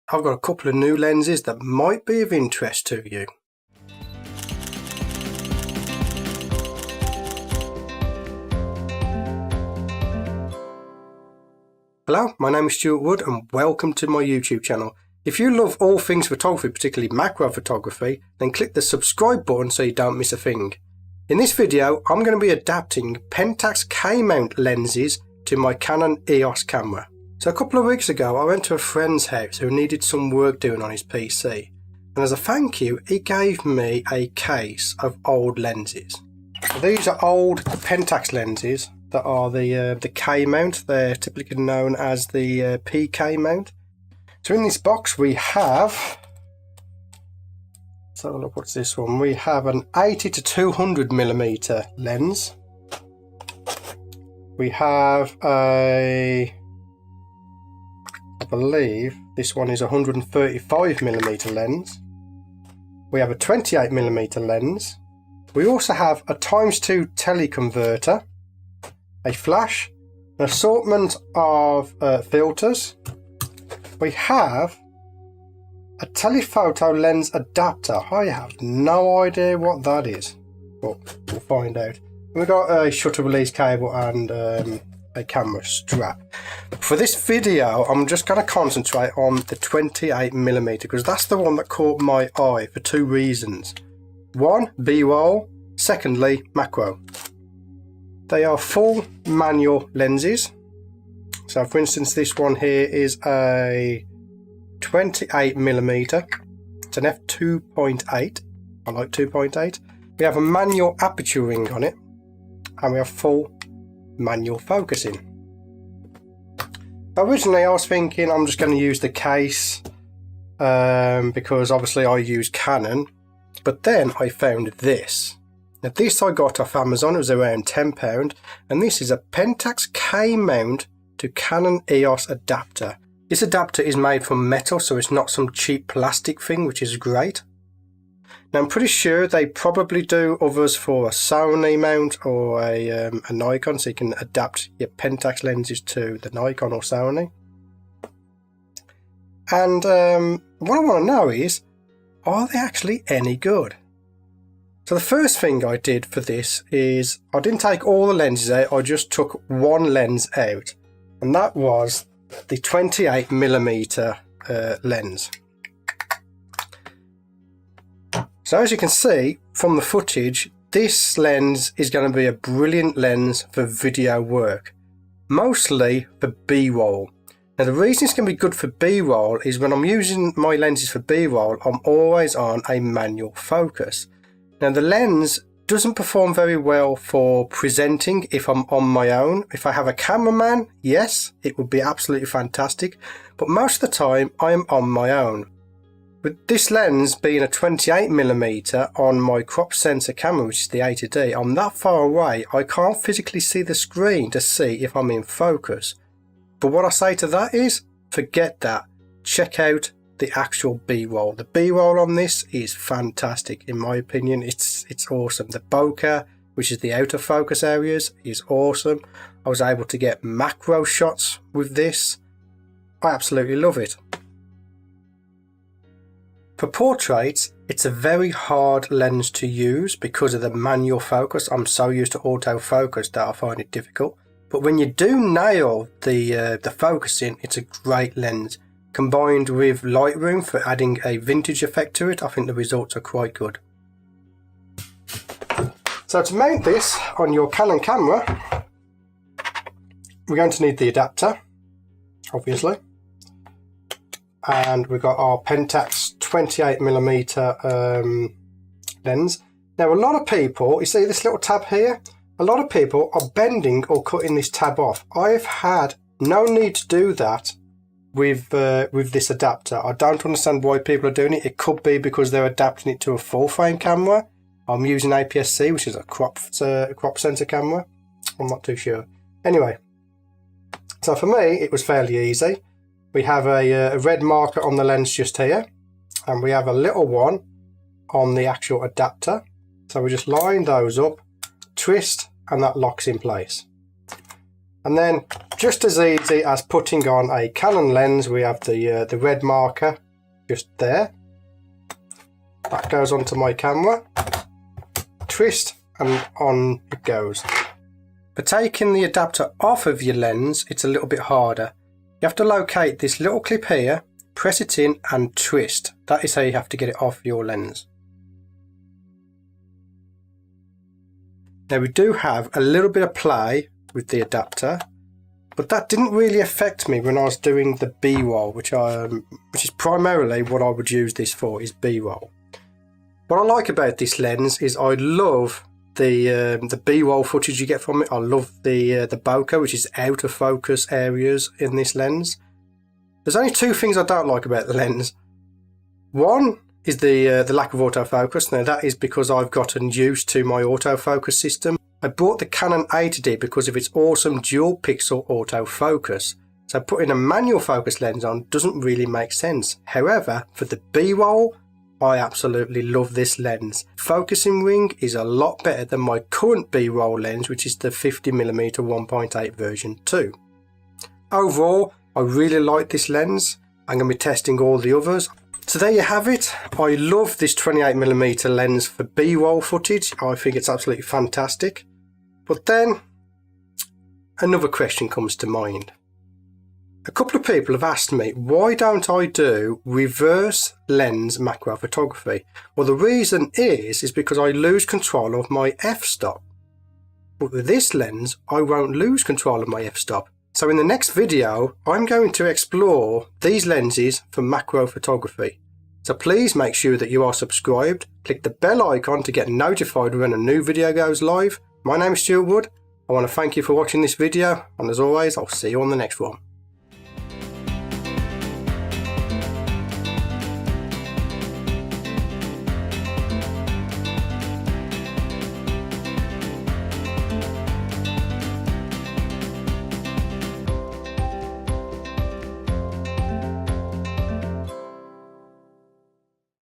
I've got a couple of new lenses that might be of interest to you. Hello, my name is Stewart Wood and welcome to my YouTube channel. If you love all things photography, particularly macro photography, then click the subscribe button so you don't miss a thing. In this video, I'm going to be adapting Pentax K-mount lenses to my Canon EOS camera. So a couple of weeks ago, I went to a friend's house who needed some work doing on his PC. And as a thank you, he gave me a case of old lenses. So these are old Pentax lenses that are the K-mount. They're typically known as the PK mount. So in this box we have, let's have a look, what's this one? We have an 80 to 200mm lens. We have I believe this one is a 135mm lens. We have a 28mm lens. We also have a ×2 teleconverter, a flash, an assortment of filters. We have a telephoto lens adapter. I have no idea what that is, but we'll find out. We've got a shutter release cable and a camera strap. For this video, I'm just going to concentrate on the 28mm because that's the one that caught my eye for two reasons. One, B-roll. Secondly, macro. They are full manual lenses. So for instance, this one here is a 28mm. It's an f2.8. I like 2.8. We have a manual aperture ring on it, and we have full manual focusing. Originally I was thinking I'm just going to use the case because obviously I use Canon, but then I found this. Now this I got off Amazon. It was around £10, and this is a Pentax K-mount to Canon EOS adapter. This adapter is made from metal, so it's not some cheap plastic thing, which is great. Now I'm pretty sure they probably do others for a Sony mount or a Nikon, so you can adapt your Pentax lenses to the Nikon or Sony. And what I want to know is, are they actually any good? So the first thing I did for this is I didn't take all the lenses out, I just took one lens out, and that was the 28mm lens. So as you can see from the footage, this lens is going to be a brilliant lens for video work, mostly for B-roll. Now the reason it's going to be good for B-roll is when I'm using my lenses for B-roll, I'm always on a manual focus. Now the lens doesn't perform very well for presenting if I'm on my own. If I have a cameraman, yes, it would be absolutely fantastic, but most of the time I am on my own. With this lens being a 28mm on my crop sensor camera, which is the 80D, I'm that far away I can't physically see the screen to see if I'm in focus. But what I say to that is, forget that. Check out the actual B-roll. The B-roll on this is fantastic in my opinion. It's awesome. The bokeh, which is the out of focus areas, is awesome. I was able to get macro shots with this. I absolutely love it. For portraits, it's a very hard lens to use because of the manual focus. I'm so used to autofocus that I find it difficult. But when you do nail the focusing, it's a great lens. Combined with Lightroom for adding a vintage effect to it, I think the results are quite good. So to mount this on your Canon camera, we're going to need the adapter, obviously. And we've got our Pentax 28mm lens. Now a lot of people, you see this little tab here? A lot of people are bending or cutting this tab off. I've had no need to do that with this adapter. I don't understand why people are doing it. It could be because they're adapting it to a full frame camera. I'm using APS-C, which is a crop sensor camera. I'm not too sure. Anyway, so for me it was fairly easy. We have a red marker on the lens just here, and we have a little one on the actual adapter. So we just line those up, twist, and that locks in place. And then just as easy as putting on a Canon lens. We have the red marker just there. That goes onto my camera. Twist and on it goes. For taking the adapter off of your lens, it's a little bit harder. You have to locate this little clip here, press it in and twist. That is how you have to get it off your lens. Now we do have a little bit of play with the adapter, but that didn't really affect me when I was doing the B-roll, which is primarily what I would use this for, is B-roll. What I like about this lens is I love the B-roll footage you get from it. I love the bokeh, which is out of focus areas in this lens. There's only two things I don't like about the lens. One is the lack of autofocus. Now that is because I've gotten used to my autofocus system. I bought the Canon 80D because of its awesome dual pixel autofocus. So putting a manual focus lens on doesn't really make sense. However, for the B-roll, I absolutely love this lens. Focusing ring is a lot better than my current B-roll lens, which is the 50mm 1.8 version 2. Overall, I really like this lens. I'm going to be testing all the others. So there you have it. I love this 28mm lens for B-roll footage. I think it's absolutely fantastic. But then another question comes to mind. A couple of people have asked me, why don't I do reverse lens macro photography? Well, the reason is because I lose control of my f-stop. But with this lens, I won't lose control of my f-stop. So in the next video, I'm going to explore these lenses for macro photography. So please make sure that you are subscribed. Click the bell icon to get notified when a new video goes live. My name is Stewart. I want to thank you for watching this video, and as always, I'll see you on the next one.